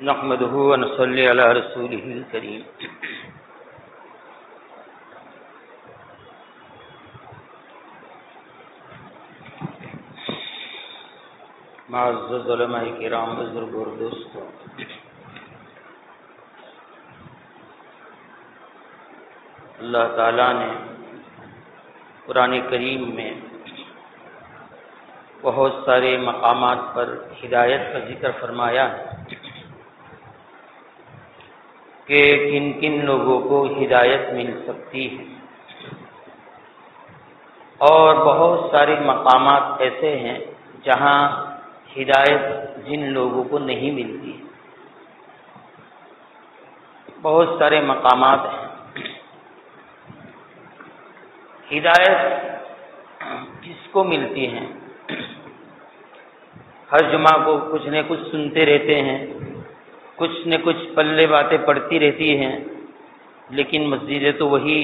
نحمده ونصلي على رسوله الكريم. معزز علماء کرام، بزرگ اور دوستوں، اللہ تعالیٰ نے قرآن کریم میں بہت سارے مقامات پر ہدایت کا ذکر فرمایا ہے کہ کن کن لوگوں کو ہدایت مل سکتی ہے، اور بہت سارے مقامات ایسے ہیں جہاں ہدایت جن لوگوں کو نہیں ملتی ہے. بہت سارے مقامات ہیں. ہدایت کس کو ملتی ہے؟ ہر جمعہ کو کچھ نہ کچھ سنتے رہتے ہیں، کچھ نہ کچھ پلے باتیں پڑتی رہتی ہیں، لیکن مسجدیں تو وہی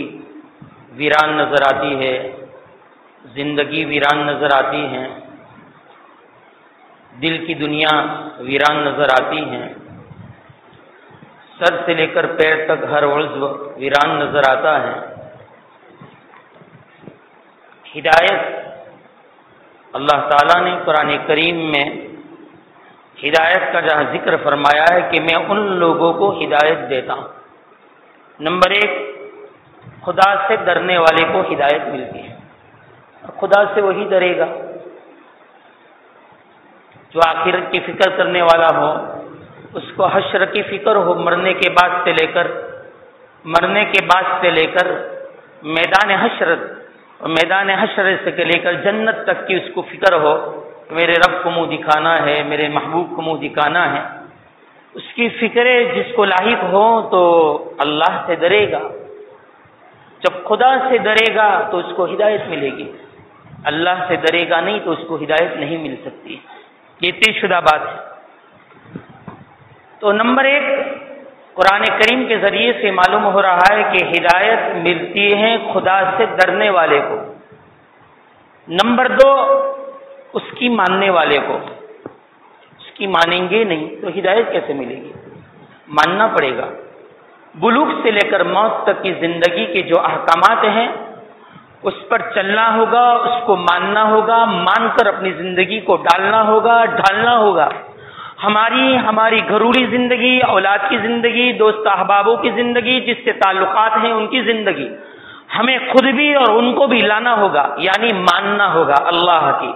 ویران نظر آتی ہے، زندگی ویران نظر آتی ہیں، دل کی دنیا ویران نظر آتی ہیں، سر سے لے کر پیر تک ہر عضو ویران نظر آتا ہے. ہدایت اللہ تعالیٰ نے قرآن کریم میں ہدایت کا جہاں ذکر فرمایا ہے کہ میں ان لوگوں کو ہدایت دیتا ہوں. نمبر 1، خدا سے ڈرنے والے کو ہدایت ملتی ہے. خدا سے وہی ڈرے گا جو آخرت کی فکر کرنے والا ہو، اس کو حشر کی فکر ہو، مرنے کے بعد سے لے کر میدان حشر سے لے کر جنت تک کی اس کو فکر ہو، میرے رب کو منہ دکھانا ہے، میرے محبوب کو منہ دکھانا ہے. اس کی فکریں جس کو لاحق ہو تو اللہ سے ڈرے گا. جب خدا سے ڈرے گا تو اس کو ہدایت ملے گی، اللہ سے ڈرے گا نہیں تو اس کو ہدایت نہیں مل سکتی. یہ طے شدہ بات ہے. تو نمبر 1، قرآن کریم کے ذریعے سے معلوم ہو رہا ہے کہ ہدایت ملتی ہے خدا سے ڈرنے والے کو. نمبر 2، اس کی ماننے والے کو. اس کی مانیں گے نہیں تو ہدایت کیسے ملے گی؟ ماننا پڑے گا. بلوغ سے لے کر موت تک کی زندگی کے جو احکامات ہیں اس پر چلنا ہوگا، اس کو ماننا ہوگا، مان کر اپنی زندگی کو ڈھالنا ہوگا. ہماری گھریلو زندگی، اولاد کی زندگی، دوست احبابوں کی زندگی، جس سے تعلقات ہیں ان کی زندگی، ہمیں خود بھی اور ان کو بھی لانا ہوگا، یعنی ماننا ہوگا اللہ کی.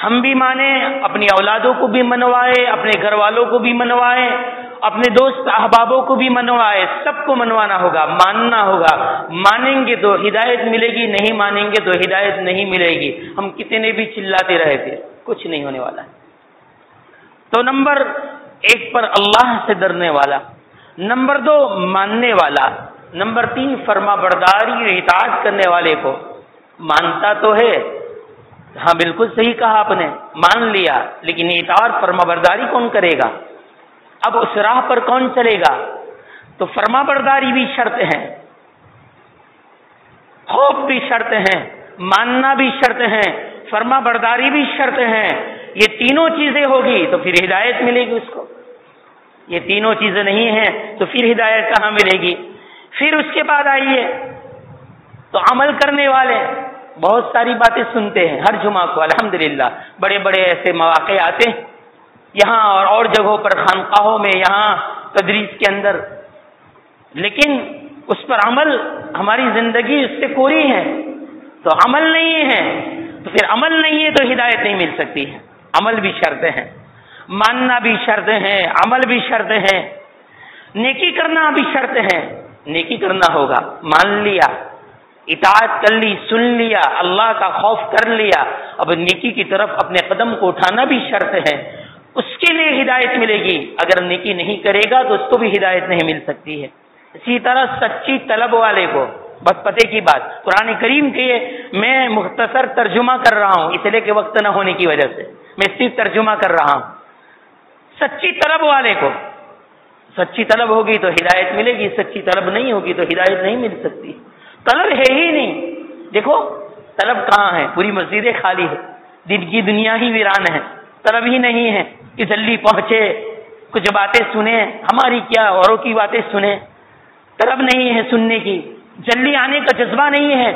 ہم بھی مانیں، اپنی اولادوں کو بھی منوائے، اپنے گھر والوں کو بھی منوائے، اپنے دوست احبابوں کو بھی منوائے، سب کو منوانا ہوگا، ماننا ہوگا. مانیں گے تو ہدایت ملے گی، نہیں مانیں گے تو ہدایت نہیں ملے گی. ہم کتنے بھی چلاتے رہے تھے، کچھ نہیں ہونے والا ہے. تو نمبر 1 پر اللہ سے ڈرنے والا، نمبر 2 ماننے والا، نمبر 3 فرما برداری اور اطاعت کرنے والے کو. مانتا تو ہے، ہاں بالکل صحیح کہا آپ نے، مان لیا، لیکن اطاعت فرما برداری کون کرے گا؟ اب اس راہ پر کون چلے گا؟ تو فرما برداری بھی شرط ہے، خوف بھی شرط ہے، ماننا بھی شرط ہے، فرما برداری بھی شرط ہے. یہ تینوں چیزیں ہوگی تو پھر ہدایت ملے گی اس کو. یہ تینوں چیزیں نہیں ہیں تو پھر ہدایت کہاں ملے گی؟ پھر اس کے بعد آئیے تو عمل کرنے والے بہت ساری باتیں سنتے ہیں ہر جمعہ کو، الحمدللہ بڑے بڑے ایسے مواقع آتے ہیں یہاں اور جگہوں پر، خانقاہوں میں، یہاں تدریس کے اندر، لیکن اس پر عمل، ہماری زندگی اس سے کوری ہے. تو عمل نہیں ہے تو پھر عمل نہیں ہے تو ہدایت نہیں مل سکتی ہے. عمل بھی شرط ہے، ماننا بھی شرط ہے، عمل بھی شرط ہے، نیکی کرنا بھی شرط ہے. نیکی کرنا ہوگا، مان لیا، اطاعت کر لی، سن لیا، اللہ کا خوف کر لیا، اب نیکی کی طرف اپنے قدم کو اٹھانا بھی شرط ہے. اس کے لیے ہدایت ملے گی. اگر نیکی نہیں کرے گا تو اس کو بھی ہدایت نہیں مل سکتی ہے. اسی طرح سچی طلب والے کو، بس پتے کی بات، قرآن کریم کے میں مختصر ترجمہ کر رہا ہوں اس لیے کہ وقت نہ ہونے کی وجہ سے میں صرف ترجمہ کر رہا ہوں. سچی طلب والے کو، سچی طلب ہوگی تو ہدایت ملے گی، سچی طلب نہیں ہوگی تو ہدایت نہیں مل سکتی. طلب ہے ہی نہیں. دیکھو طلب کہاں ہے؟ پوری مسجدیں خالی ہے، دن کی دنیا ہی ویران ہے. طلب ہی نہیں ہے کہ جلدی پہنچے، کچھ باتیں سنیں، ہماری کیا اوروں کی باتیں سنیں، طلب نہیں ہے سننے کی، جلدی آنے کا جذبہ نہیں ہے،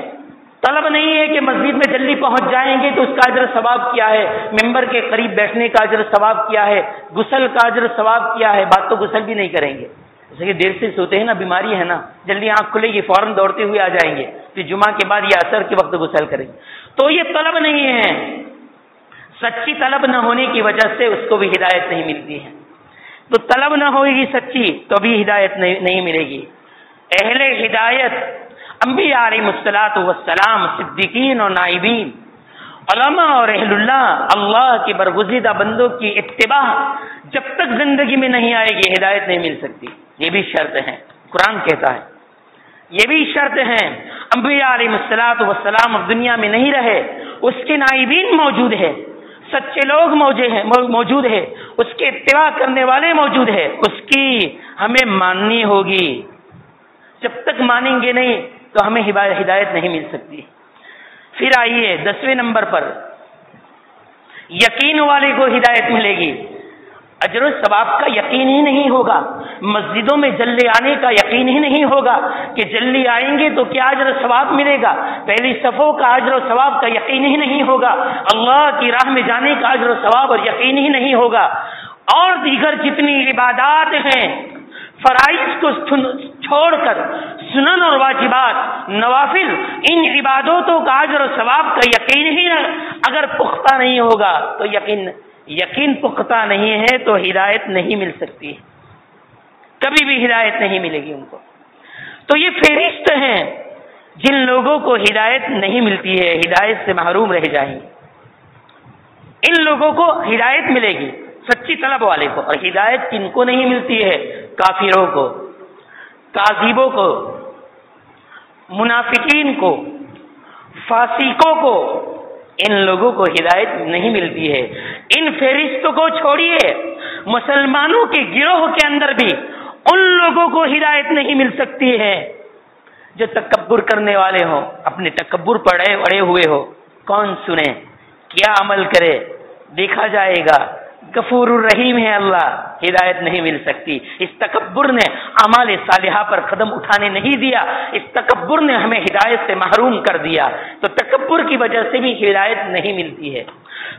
طلب نہیں ہے کہ مسجد میں جلدی پہنچ جائیں گے تو اس کا اجر ثواب کیا ہے، ممبر کے قریب بیٹھنے کا اجر ثواب کیا ہے، غسل کا اجر ثواب کیا ہے، بات تو غسل بھی نہیں کریں گے، جیسے کہ دیر سے سوتے ہیں نا، بیماری ہے نا، جلدی آنکھ کھلے گی فوراً دوڑتے ہوئے آ جائیں گے، پھر جمعہ کے بعد یا عصر کے وقت غسل کریں گے، تو یہ طلب نہیں ہے، سچی طلب نہ ہونے کی وجہ سے اس کو بھی ہدایت نہیں ملتی ہے، تو طلب نہ ہوگی سچی تو بھی ہدایت نہیں ملے گی۔ اہل ہدایت انبیاء علیہ الصلوۃ والسلام، صدیقین اور نائبین، علماء اور اہل اللہ کے برگزیدہ بندوں کی اتباع جب تک زندگی میں نہیں آئے گی ہدایت نہیں مل سکتی، یہ بھی شرط ہے، قرآن کہتا ہے یہ بھی شرط ہے۔ انبیاء علیہ الصلوۃ والسلام اب دنیا میں نہیں رہے، اس کے نائبین موجود ہیں، سچے لوگ موجود ہیں، اس کے اتباع کرنے والے موجود ہیں، اس کی ہمیں ماننی ہوگی، جب تک مانیں گے نہیں تو ہمیں ہدایت نہیں مل سکتی۔ پھر آئیے 10ویں نمبر پر، یقین والے کو ہدایت ملے گی، اجر و ثواب کا یقین ہی نہیں ہوگا، مسجدوں میں جلدی آنے کا یقین ہی نہیں ہوگا کہ جلدی آئیں گے تو کیا اجر و ثواب ملے گا، پہلی صفوں کا اجر و ثواب کا یقین ہی نہیں ہوگا، اللہ کی راہ میں جانے کا اجر و ثواب اور یقین ہی نہیں ہوگا، اور دیگر جتنی عبادات ہیں فرائض کو چھوڑ کر سنن اور واجبات نوافل، ان عبادتوں کا اجر و ثواب کا یقین ہی اگر پختہ نہیں ہوگا تو یقین پختہ نہیں ہے تو ہدایت نہیں مل سکتی، کبھی بھی ہدایت نہیں ملے گی ان کو۔ تو یہ فہرست ہیں جن لوگوں کو ہدایت نہیں ملتی ہے، ہدایت سے محروم رہ جائیں گے، ان لوگوں کو ہدایت ملے گی سچی طلب والے کو، اور ہدایت کن کو نہیں ملتی ہے؟ کافروں کو، کاذبوں کو، منافقین کو، فاسقوں کو، ان لوگوں کو ہدایت نہیں ملتی ہے۔ ان فہرستوں کو چھوڑیے، مسلمانوں کے گروہ کے اندر بھی ان لوگوں کو ہدایت نہیں مل سکتی ہے جو تکبر کرنے والے ہوں، اپنے تکبر پر اڑے ہوئے ہو، کون سنے، کیا عمل کرے، دیکھا جائے گا، غفور الرحیم ہے اللہ، ہدایت نہیں مل سکتی۔ اس تکبر نے اعمال صالحہ پر قدم اٹھانے نہیں دیا، اس تکبر نے ہمیں ہدایت سے محروم کر دیا، تو تکبر کی وجہ سے بھی ہدایت نہیں ملتی ہے۔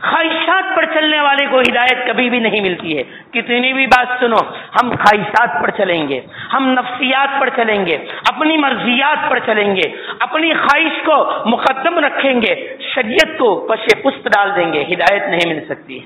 خواہشات پر چلنے والے کو ہدایت کبھی بھی نہیں ملتی ہے، کتنی بھی بات سنو، ہم خواہشات پر چلیں گے، ہم نفسیات پر چلیں گے، اپنی مرضیات پر چلیں گے، اپنی خواہش کو مقدم رکھیں گے، شریعت کو پش پست ڈال دیں گے، ہدایت نہیں مل سکتی۔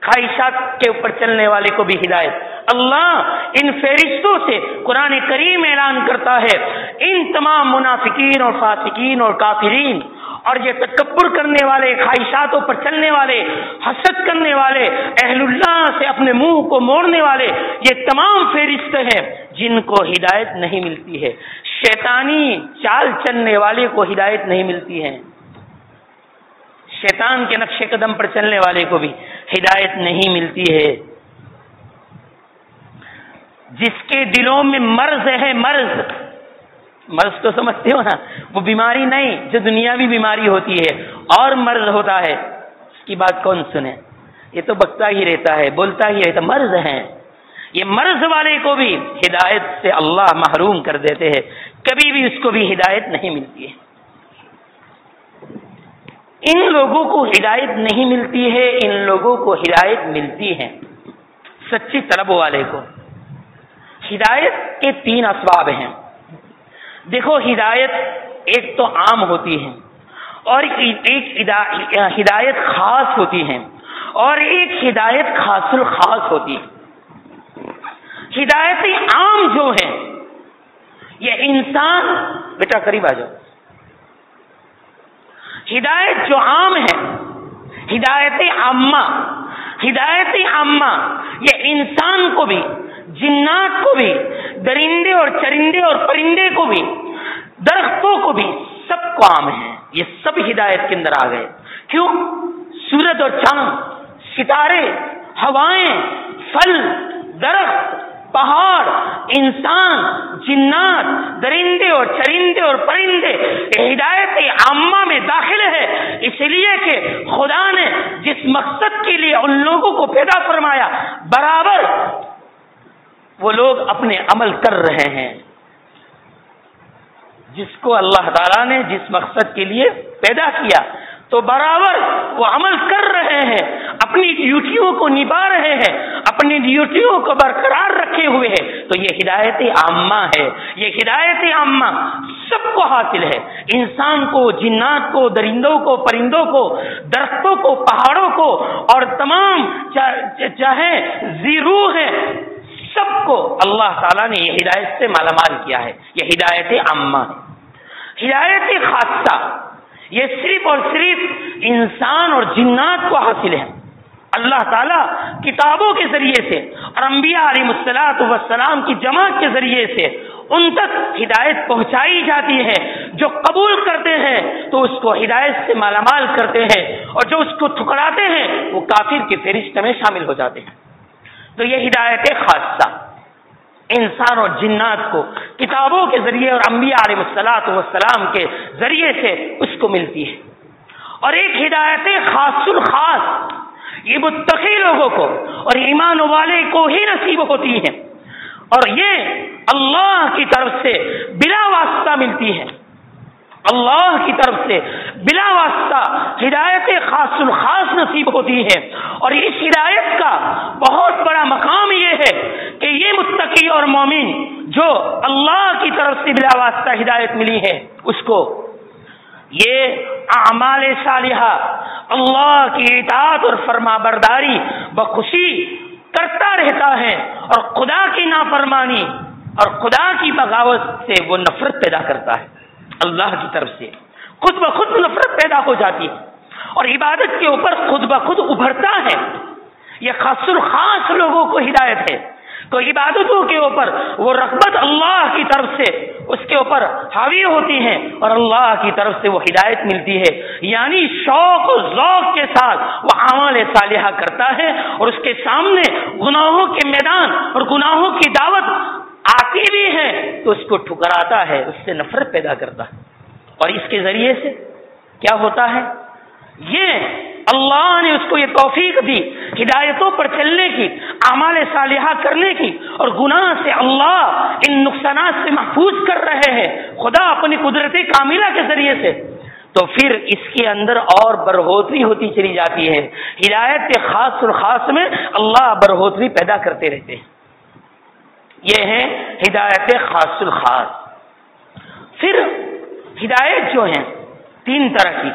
خواہشات کے اوپر چلنے والے کو بھی ہدایت، اللہ ان فہرستوں سے قرآن کریم اعلان کرتا ہے، ان تمام منافقین اور فاسقین اور کافرین اور یہ تکبر کرنے والے، خواہشاتوں پر چلنے والے، حسد کرنے والے، اہل اللہ سے اپنے منہ کو موڑنے والے، یہ تمام فہرست ہیں جن کو ہدایت نہیں ملتی ہے۔ شیطانی چال چلنے والے کو ہدایت نہیں ملتی ہے، شیطان کے نقش قدم پر چلنے والے کو بھی ہدایت نہیں ملتی ہے۔ جس کے دلوں میں مرض ہے، مرض تو سمجھتے ہو نا، وہ بیماری نہیں جو دنیاوی بیماری ہوتی ہے، اور مرض ہوتا ہے، اس کی بات کون سنے، یہ تو بکتا ہی رہتا ہے، بولتا ہی رہتا، مرض ہے، یہ مرض والے کو بھی ہدایت سے اللہ محروم کر دیتے ہیں، کبھی بھی اس کو بھی ہدایت نہیں ملتی ہے۔ ان لوگوں کو ہدایت نہیں ملتی ہے، ان لوگوں کو ہدایت ملتی ہے سچی طلب والے کو۔ ہدایت کے 3 اسباب ہیں، دیکھو ہدایت ایک تو عام ہوتی ہے، اور ایک ہدایت خاص ہوتی ہے، اور ایک ہدایت خاص الخاص ہوتی ہے۔ ہدایت عام جو ہے یہ انسان، بیٹا قریب آ جاؤ، ہدایت جو عام ہے، ہدایت عامہ یہ انسان کو بھی، جنات کو بھی، درندے اور چرندے اور پرندے کو بھی، درختوں کو بھی، سب کو عام ہے، یہ سب ہدایت کے اندر آ گئے۔ کیوں؟ سورج اور چاند، ستارے، ہوائیں، پھل، درخت، پہاڑ، انسان، جنات، درندے اور چرندے اور پرندے ہدایت عامہ میں داخل ہے، اس لیے کہ خدا نے جس مقصد کے لیے ان لوگوں کو پیدا فرمایا برابر وہ لوگ اپنے عمل کر رہے ہیں۔ جس کو اللہ تعالیٰ نے جس مقصد کے لیے پیدا کیا تو برابر وہ عمل کر رہے ہیں، اپنی ڈیوٹیوں کو نبھا رہے ہیں، اپنی ڈیوٹیوں کو برقرار رکھے ہوئے ہیں، تو یہ ہدایت عامہ ہے۔ یہ ہدایت عامہ سب کو حاصل ہے، انسان کو، جنات کو، درندوں کو، پرندوں کو، درختوں کو، پہاڑوں کو، اور تمام چاہے ذی روح ہے، سب کو اللہ تعالیٰ نے یہ ہدایت سے مالا مال کیا ہے۔ یہ ہدایت عامہ ہے۔ ہدایت خاصہ یہ صرف اور صرف انسان اور جنات کو حاصل ہے۔ اللہ تعالیٰ کتابوں کے ذریعے سے اور انبیاء علیہ الصلوۃ والسلام کی جماعت کے ذریعے سے ان تک ہدایت پہنچائی جاتی ہے۔ جو قبول کرتے ہیں تو اس کو ہدایت سے مالا مال کرتے ہیں، اور جو اس کو ٹھکراتے ہیں وہ کافر کی فہرست میں شامل ہو جاتے ہیں۔ تو یہ ہدایت خاصہ انسان اور جنات کو کتابوں کے ذریعے اور انبیاء علیہ الصلوۃ والسلام کے ذریعے سے اس کو ملتی ہے۔ اور ایک ہدایت خاص الخاص یہ متقی لوگوں کو اور ایمان والے کو ہی نصیب ہوتی ہے، اور یہ اللہ کی طرف سے بلا واسطہ ملتی ہے۔ اللہ کی طرف سے بلا واسطہ ہدایت خاص الخاص نصیب ہوتی ہے، اور اس ہدایت کا بہت بڑا مقام یہ ہے کہ یہ متقی اور مومن جو اللہ کی طرف سے بلا واسطہ ہدایت ملی ہے اس کو یہ اعمال صالحہ، اللہ کی اطاعت اور فرما برداری بخوشی کرتا رہتا ہے، اور خدا کی نافرمانی اور خدا کی بغاوت سے وہ نفرت پیدا کرتا ہے۔ اللہ کی طرف سے خود بخود نفرت پیدا ہو جاتی ہے اور عبادت کے اوپر خود بخود ابھرتا ہے۔ یہ خاص الخاص لوگوں کو ہدایت ہے، تو عبادتوں کے اوپر وہ رغبت اللہ کی طرف سے اس کے اوپر حاوی ہوتی ہے، اور اللہ کی طرف سے وہ ہدایت ملتی ہے، یعنی شوق و ذوق کے ساتھ وہ اعمال صالحہ کرتا ہے، اور اس کے سامنے گناہوں کے میدان اور گناہوں کی دعوت آتی بھی ہے تو اس کو ٹھکراتا ہے، اس سے نفرت پیدا کرتا ہے۔ اور اس کے ذریعے سے کیا ہوتا ہے، یہ اللہ نے اس کو یہ توفیق دی ہدایتوں پر چلنے کی، اعمال صالحہ کرنے کی، اور گناہ سے اللہ ان نقصانات سے محفوظ کر رہے ہیں خدا اپنی قدرت کاملہ کے ذریعے سے، تو پھر اس کے اندر اور بڑھوتری ہوتی چلی جاتی ہے۔ ہدایت کے خاص اور خاص میں اللہ بڑھوتری پیدا کرتے رہتے ہیں۔ یہ ہے ہدایت خاص الخاص۔ پھر ہدایت جو ہیں تین طرح کی،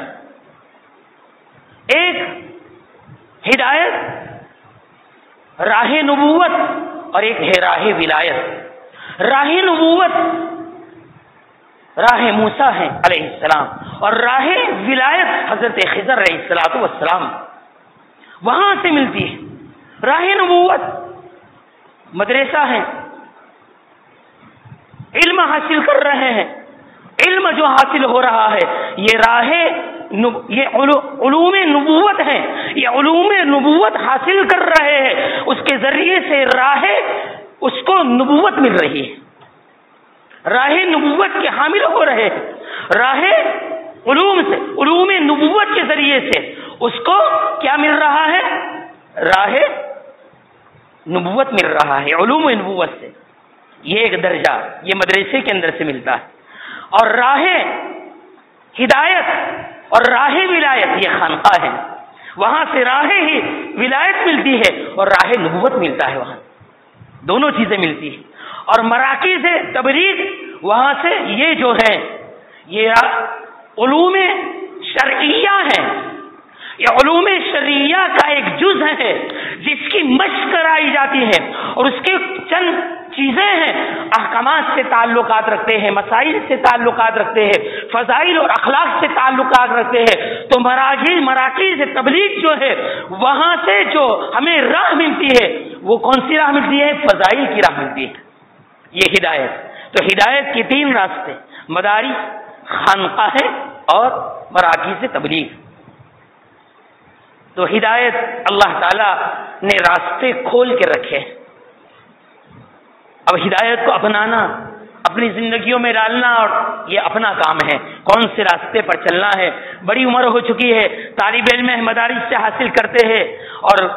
ایک ہدایت راہ نبوت اور ایک ہے راہ ولایت۔ راہ نبوت راہ موسیٰ ہے علیہ السلام، اور راہ ولایت حضرت خضر علیہ الصلوۃ والسلام وہاں سے ملتی ہے۔ راہ نبوت مدرسہ ہے، علم حاصل کر رہے ہیں، علم جو حاصل ہو رہا ہے یہ علوم نبوت ہیں، یہ علوم نبوت حاصل کر رہے ہیں، اس کے ذریعے سے راہ اس کو نبوت مل رہی ہے، راہ نبوت کے حامل ہو رہے ہیں، راہ علوم سے، علوم نبوت کے ذریعے سے اس کو کیا مل رہا ہے، راہ نبوت مل رہا ہے، علوم نبوت سے۔ یہ ایک درجہ یہ مدرسے کے اندر سے ملتا ہے، اور راہ ہدایت اور راہ ولایت یہ خانقاہ ہے، وہاں سے راہ ہی ولایت ملتی ہے اور راہ نبوت ملتا ہے، وہاں دونوں چیزیں ملتی ہیں۔ اور مراکز تبلیغ وہاں سے یہ جو ہے یہ علوم شرعیہ ہیں، یہ علوم شرعیہ کا ایک جز ہے جس کی مشق کرائی جاتی ہے، اور اس کے چند چیزیں ہیں، احکامات سے تعلقات رکھتے ہیں، مسائل سے تعلقات رکھتے ہیں، فضائل اور اخلاق سے تعلقات رکھتے ہیں۔ تو مراکز تبلیغ جو ہے وہاں سے جو ہمیں راہ ملتی ہے وہ کون سی راہ ملتی ہے، فضائل کی راہ ملتی ہے، یہ ہدایت۔ تو ہدایت کے تین راستے، مدارس، خانقاہ اور مراکز تبلیغ۔ تو ہدایت اللہ تعالی نے راستے کھول کے رکھے، اب ہدایت کو اپنانا، اپنی زندگیوں میں ڈالنا، اور یہ اپنا کام ہے، کون سے راستے پر چلنا ہے۔ بڑی عمر ہو چکی ہے، طالب علم مدارس سے حاصل کرتے ہیں اور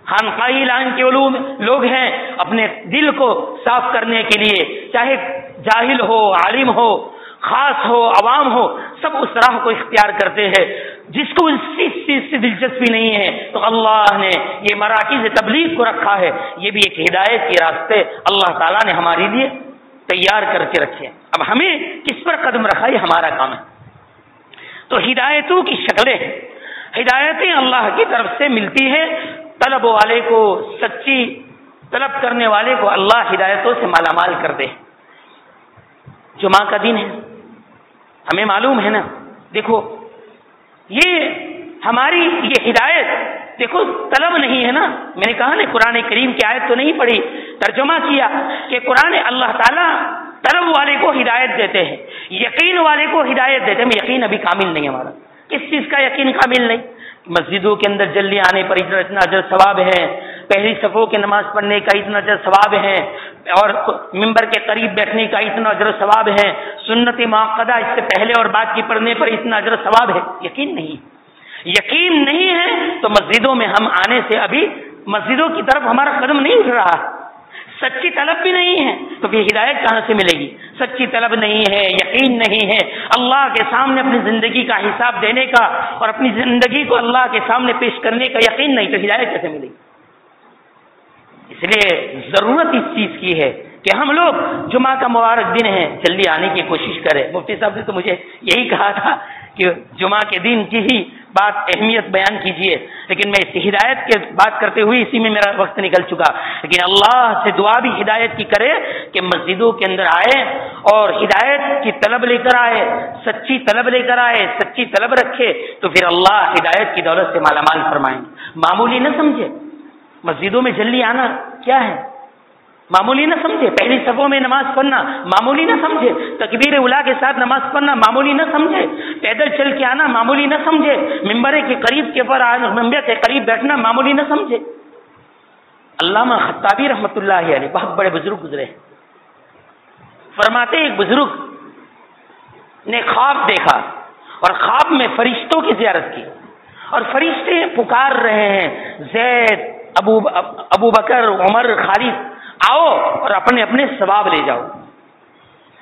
خانقاہی لائن کے علوم لوگ ہیں، اپنے دل کو صاف کرنے کے لیے، چاہے جاہل ہو، عالم ہو، خاص ہو، عوام ہو، سب اس راہ کو اختیار کرتے ہیں۔ جس کو اس چیز سے دلچسپی نہیں ہے تو اللہ نے یہ مراکز تبلیغ کو رکھا ہے، یہ بھی ایک ہدایت کے راستے اللہ تعالیٰ نے ہمارے لیے تیار کر کے رکھے ہیں۔ اب ہمیں کس پر قدم رکھا یہ ہمارا کام ہے۔ تو ہدایتوں کی شکلیں، ہدایتیں اللہ کی طرف سے ملتی ہے، طلب والے کو، سچی طلب کرنے والے کو اللہ ہدایتوں سے مالا مال کر دے۔ جمعہ کا دن ہے، ہمیں معلوم ہے نا، دیکھو یہ ہماری یہ ہدایت، دیکھو طلب نہیں ہے نا، میں نے کہا نا قرآن کریم کی آیت تو نہیں پڑھی، ترجمہ کیا کہ قرآن اللہ تعالیٰ طلب والے کو ہدایت دیتے ہیں، یقین والے کو ہدایت دیتے ہیں۔ یقین ابھی کامل نہیں ہمارا، کس چیز کا یقین کامل نہیں؟ مسجدوں کے اندر جلدی آنے پر اتنا اجر ثواب ہے، پہلی صفوں کی نماز پڑھنے کا اتنا اجر ثواب ہے، اور ممبر کے قریب بیٹھنے کا اتنا اجر ثواب ہے، سنت مؤکدہ اس سے پہلے اور بعد کی پڑھنے پر اتنا اجر ثواب ہے۔ یقین نہیں، یقین نہیں ہے تو مسجدوں میں ہم آنے سے ابھی مسجدوں کی طرف ہمارا قدم نہیں اٹھ رہا، سچی طلب بھی نہیں ہے تو پھر ہدایت کہاں سے ملے گی؟ سچی طلب نہیں ہے، یقین نہیں ہے، اللہ کے سامنے اپنی زندگی کا حساب دینے کا اور اپنی زندگی کو اللہ کے سامنے پیش کرنے کا یقین نہیں، تو ہدایت کیسے ملے گی؟ اس لیے ضرورت اس چیز کی ہے کہ ہم لوگ جمعہ کا مبارک دن ہے، جلدی آنے کی کوشش کریں۔ مفتی صاحب نے تو مجھے یہی کہا تھا کہ جمعہ کے دن کی ہی بات اہمیت بیان کیجیے، لیکن میں اس ہدایت کے بات کرتے ہوئے اسی میں میرا وقت نکل چکا، لیکن اللہ سے دعا بھی ہدایت کی کرے کہ مسجدوں کے اندر آئے اور ہدایت کی طلب لے کر آئے، سچی طلب لے کر آئے، سچی طلب رکھے، تو پھر اللہ ہدایت کی دولت سے مالا مال فرمائیں گے۔ معمولی نہ سمجھے مسجدوں میں جلدی آنا کیا ہے، معمولی نہ سمجھے پہلی صفوں میں نماز پڑھنا معمولی نہ سمجھے، تکبیر اولیٰ کے ساتھ نماز پڑھنا معمولی نہ سمجھے، پیدل چل کے آنا معمولی نہ سمجھے، ممبر کے قریب کے پر ممبر کے قریب بیٹھنا معمولی نہ سمجھے۔ علامہ خطابی رحمۃ اللہ علیہ بہت بڑے بزرگ گزرے، فرماتے ایک بزرگ نے خواب دیکھا اور خواب میں فرشتوں کی زیارت کی، اور فرشتے پکار رہے ہیں زید، ابو بکر، عمر، خالد، آؤ اور اپنے اپنے ثواب لے جاؤ۔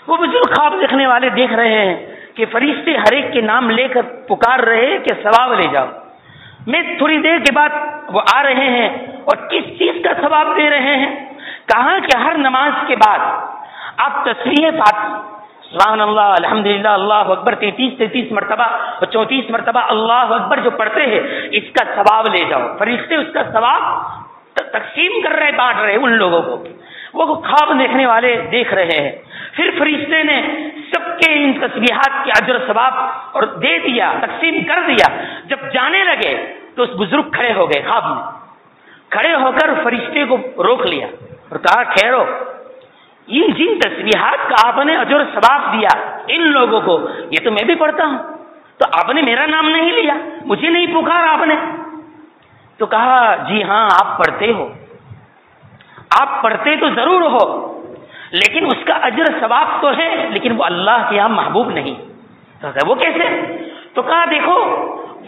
وہ بزرگ خواب دیکھنے والے دیکھ رہے ہیں کہ فرشتے ہر ایک کے نام لے کر پکار رہے ہیں کہ ثواب لے جاؤ۔ میں تھوڑی دیر کے بعد وہ آ رہے ہیں اور کس چیز کا ثواب دے رہے ہیں؟ کہا کہ ہر نماز کے بعد آپ تسبیح پاک سبحان اللہ، الحمدللہ، اللہ اکبر 33 مرتبہ اور 34 مرتبہ اللہ اکبر جو پڑھتے ہیں اس کا ثواب لے جاؤ۔ فرشتے اس کا ثواب تقسیم کر رہے، بانٹ رہے ان لوگوں کو، وہ خواب دیکھنے والے دیکھ رہے ہیں۔ پھر فرشتے نے سب کے ان تسبیحات کے اجر ثواب اور دے دیا، تقسیم کر دیا۔ جب جانے لگے تو اس بزرگ کھڑے ہو گئے، خواب میں کھڑے ہو کر فرشتے کو روک لیا اور کہا ٹھہرو، ان جن تسبیحات کا آپ نے اجر ثواب دیا ان لوگوں کو، یہ تو میں بھی پڑھتا ہوں، تو آپ نے میرا نام نہیں لیا، مجھے نہیں پکارا آپ نے؟ تو کہا جی ہاں آپ پڑھتے ہو، آپ پڑھتے تو ضرور ہو، لیکن اس کا اجر ثواب تو ہے، لیکن وہ اللہ کے یہاں محبوب نہیں۔ تو کہا وہ کیسے؟ تو کہا دیکھو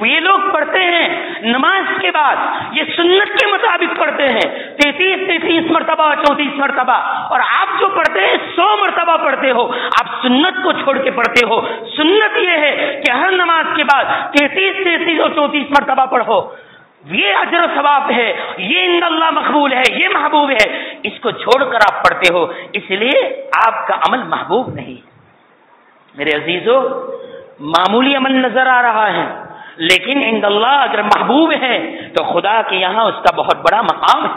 یہ لوگ پڑھتے ہیں نماز کے بعد، یہ سنت کے مطابق پڑھتے ہیں 33 مرتبہ 34 مرتبہ، اور آپ جو پڑھتے ہیں 100 مرتبہ پڑھتے ہو، آپ سنت کو چھوڑ کے پڑھتے ہو۔ سنت یہ ہے کہ ہر نماز کے بعد 33 اور 34 مرتبہ پڑھو، یہ اجر و ثواب ہے، یہ ان اللہ مقبول ہے، یہ محبوب ہے، اس کو چھوڑ کر آپ پڑھتے ہو، اس لیے آپ کا عمل محبوب نہیں۔ میرے عزیزو، معمولی عمل نظر آ رہا ہے، لیکن عند اللہ اگر محبوب ہے تو خدا کے یہاں اس کا بہت بڑا مقام ہے،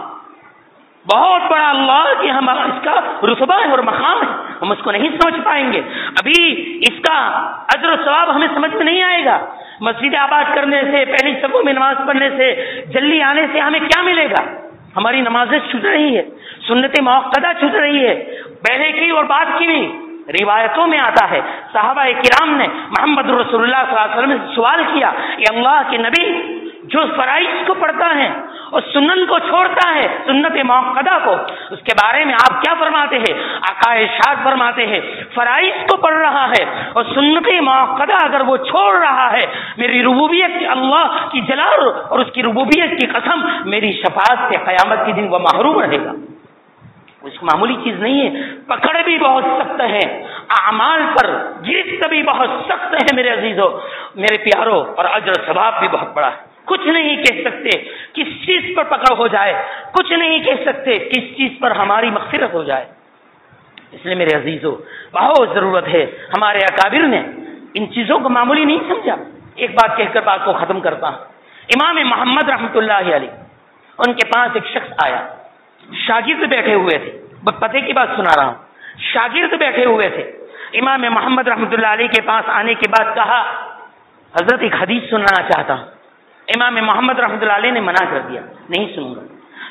بہت بڑا اللہ کے یہاں اس کا رتبہ ہے اور مقام ہے، ہم اس کو نہیں سمجھ پائیں گے، ابھی اس کا اجر و ثواب ہمیں سمجھ میں نہیں آئے گا۔ مسجد آباد کرنے سے، پہلی صفوں میں نماز پڑھنے سے، جلدی آنے سے ہمیں کیا ملے گا؟ ہماری نمازیں چھوٹ رہی ہے، سنت موقدہ چھوٹ رہی ہے، پہلے کی اور بعد کی بھی۔ روایتوں میں آتا ہے صحابہ کرام نے محمد رسول اللہ صلی اللہ علیہ وسلم سے سوال کیا کہ اللہ کے نبی، جو فرائض کو پڑھتا ہے اور سنن کو چھوڑتا ہے، سنت موقدہ کو، اس کے بارے میں آپ کیا فرماتے ہیں؟ آقا ارشاد فرماتے ہیں فرائض کو پڑھ رہا ہے اور سنت موقدہ اگر وہ چھوڑ رہا ہے، میری ربوبیت کی، اللہ کی جلال اور اس کی ربوبیت کی قسم، میری شفاعت سے قیامت کے دن وہ محروم رہے گا۔ اس معمولی چیز نہیں ہے، پکڑ بھی بہت سخت ہے، اعمال پر گرفت بھی بہت سخت ہے میرے عزیزوں، میرے پیاروں، اور اجر ثواب بھی بہت بڑا ہے۔ کچھ نہیں کہہ سکتے کس چیز پر پکڑ ہو جائے، کچھ نہیں کہہ سکتے کس چیز پر ہماری مغفرت ہو جائے۔ اس لیے میرے عزیزوں بہت ضرورت ہے، ہمارے اکابر نے ان چیزوں کو معمولی نہیں سمجھا۔ ایک بات کہہ کر بات کو ختم کرتا ہوں۔ امام محمد رحمۃ اللہ علیہ، ان کے پاس ایک شخص آیا، شاگرد بیٹھے ہوئے تھے، پتے کی بات سنا رہا ہوں، شاگرد بیٹھے ہوئے تھے۔ امام محمد رحمۃ اللہ علیہ کے پاس آنے کے بعد کہا حضرت ایک حدیث سننا چاہتا ہوں۔ امام محمد رحمۃ اللہ علیہ نے منع کر دیا، نہیں سنوں گا۔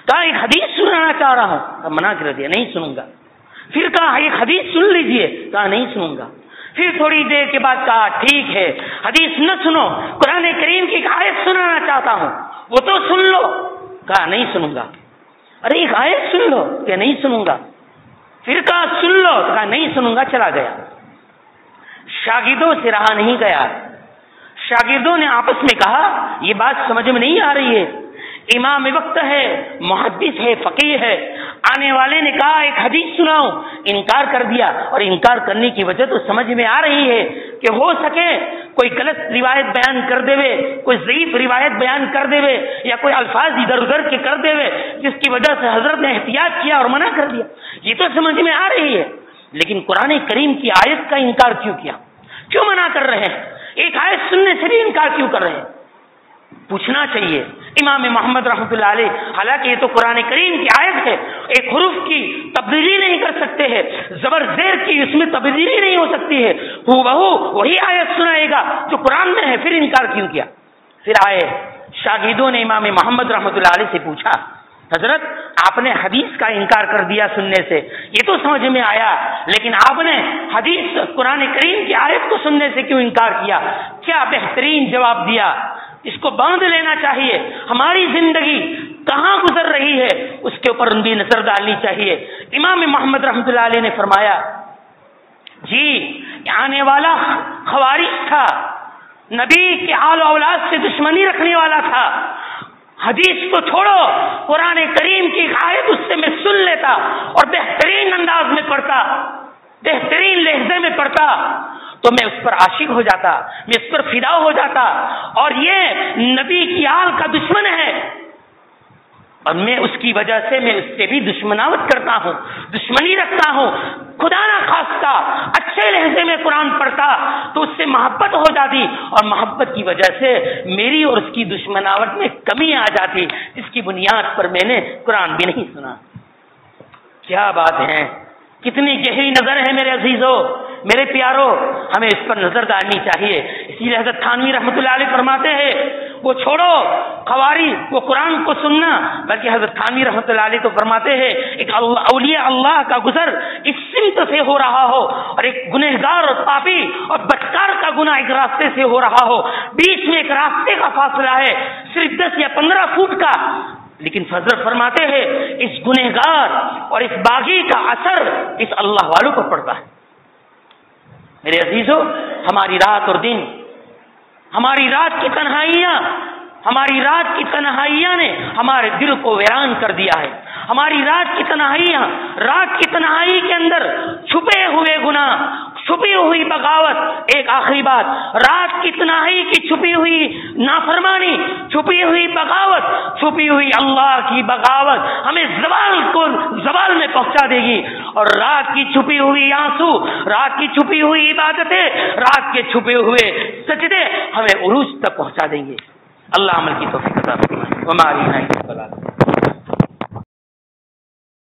کہا ایک حدیث سنانا چاہ رہا ہوں، منع کر دیا، نہیں سنوں گا۔ پھر کہا ایک حدیث سن لیجئے، کہا نہیں سنوں گا۔ پھر تھوڑی دیر کے بعد کہا ٹھیک ہے حدیث نہ سنو، قرآن کریم کی ایک آیت سنانا چاہتا ہوں، وہ تو سن لو، کہا نہیں سنوں گا۔ ارے ایک آیت سن لو، کہ نہیں سنوں گا۔ پھر کہا سن لو، کہا نہیں سنوں گا، چلا گیا۔ شاگردوں سے رہا نہیں گیا، شاگردوں نے آپس میں کہا یہ بات سمجھ میں نہیں آ رہی ہے، امام وقت ہے، محدث ہے، فقیہ ہے، آنے والے نے کہا ایک حدیث سناؤ، انکار کر دیا، اور انکار کرنے کی وجہ تو سمجھ میں آ رہی ہے کہ ہو سکے کوئی غلط روایت بیان کر دے، کوئی ضعیف روایت بیان کر دے، یا کوئی الفاظ ادھر ادھر کے کر دے جس کی وجہ سے حضرت نے احتیاط کیا اور منع کر دیا، یہ تو سمجھ میں آ رہی ہے، لیکن قرآن کریم کی آیت کا انکار کیوں کیا، کیوں منع کر رہے ہیں، ایک آیت سننے سے بھی انکار کیوں کر رہے ہیں؟ پوچھنا چاہیے۔ امام محمد رحمۃ اللہ علیہ، حالانکہ یہ تو قرآن کریم کی آیت ہے، ایک حروف کی تبدیلی نہیں کر سکتے ہیں، زبر زیر کی اس میں تبدیلی نہیں ہو سکتی ہے، بہو وہی آیت سنائے گا جو قرآن میں ہے، پھر انکار کیوں کیا؟ پھر آئے شاگردوں نے امام محمد رحمۃ اللہ علیہ سے پوچھا حضرت آپ نے حدیث کا انکار کر دیا سننے سے، یہ تو سمجھ میں آیا، لیکن آپ نے حدیث قرآن کریم کی آیت کو سننے سے کیوں انکار کیا؟ کیا بہترین جواب دیا، اس کو باندھ لینا چاہیے، ہماری زندگی کہاں گزر رہی ہے اس کے اوپر بھی نظر ڈالنی چاہیے۔ امام محمد رحمۃ اللہ علیہ نے فرمایا جی آنے والا خوارج تھا، نبی کے آل و اولاد سے دشمنی رکھنے والا تھا، حدیث کو چھوڑو، قرآن کریم کی آیت اس سے میں سن لیتا اور بہترین انداز میں پڑھتا، بہترین لہجے میں پڑھتا تو میں اس پر عاشق ہو جاتا، میں اس پر فدا ہو جاتا، اور یہ نبی کی آل کا دشمن ہے اور میں اس کی وجہ سے میں اس سے بھی دشمناوت کرتا ہوں، دشمنی رکھتا ہوں، خدا نہ خواستہ اچھے لہجے میں قرآن پڑھتا تو اس سے محبت ہو جاتی، اور محبت کی وجہ سے میری اور اس کی دشمناوٹ میں کمی آ جاتی، جس کی بنیاد پر میں نے قرآن بھی نہیں سنا۔ کیا بات ہے، کتنی گہری نظر ہے میرے عزیزوں، میرے پیاروں، ہمیں اس پر نظر ڈالنی چاہیے۔ اسی لیے حضرت تھانوی رحمۃ اللہ علیہ فرماتے ہیں وہ چھوڑو خواری وہ قرآن کو سننا، بلکہ حضرت تھانوی رحمۃ اللہ علیہ تو فرماتے ہیں ایک اولیاء اللہ کا گزر اس سمت سے ہو رہا ہو اور ایک گنہگار اور پاپی اور بدکار کا گناہ ایک راستے سے ہو رہا ہو، بیچ میں ایک راستے کا فاصلہ ہے صرف 10 یا 15 فٹ کا، لیکن حضرت فرماتے ہیں اس گنہگار اور اس باغی کا اثر اس اللہ والوں پر پڑتا ہے۔ میرے عزیزوں، ہماری رات اور دن، ہماری رات کی تنہائیاں نے ہمارے دل کو ویران کر دیا ہے، ہماری رات کی تنہائی کے اندر چھپے ہوئے گناہ، چھپی ہوئی بغاوت، ایک آخری بات، رات کی تنہائی کی چھپی ہوئی نافرمانی، چھپی ہوئی بغاوت، چھپی ہوئی اللہ کی بغاوت ہمیں زوال میں پہنچا دے گی، اور رات کی چھپی ہوئی آنسو، رات کی چھپی ہوئی عبادتیں، رات کے چھپے ہوئے سجدے ہمیں عروج تک پہنچا دیں گے۔ اللہ عمل کی توفیق عطا فرمائے۔ وما علینا الا البلاغ۔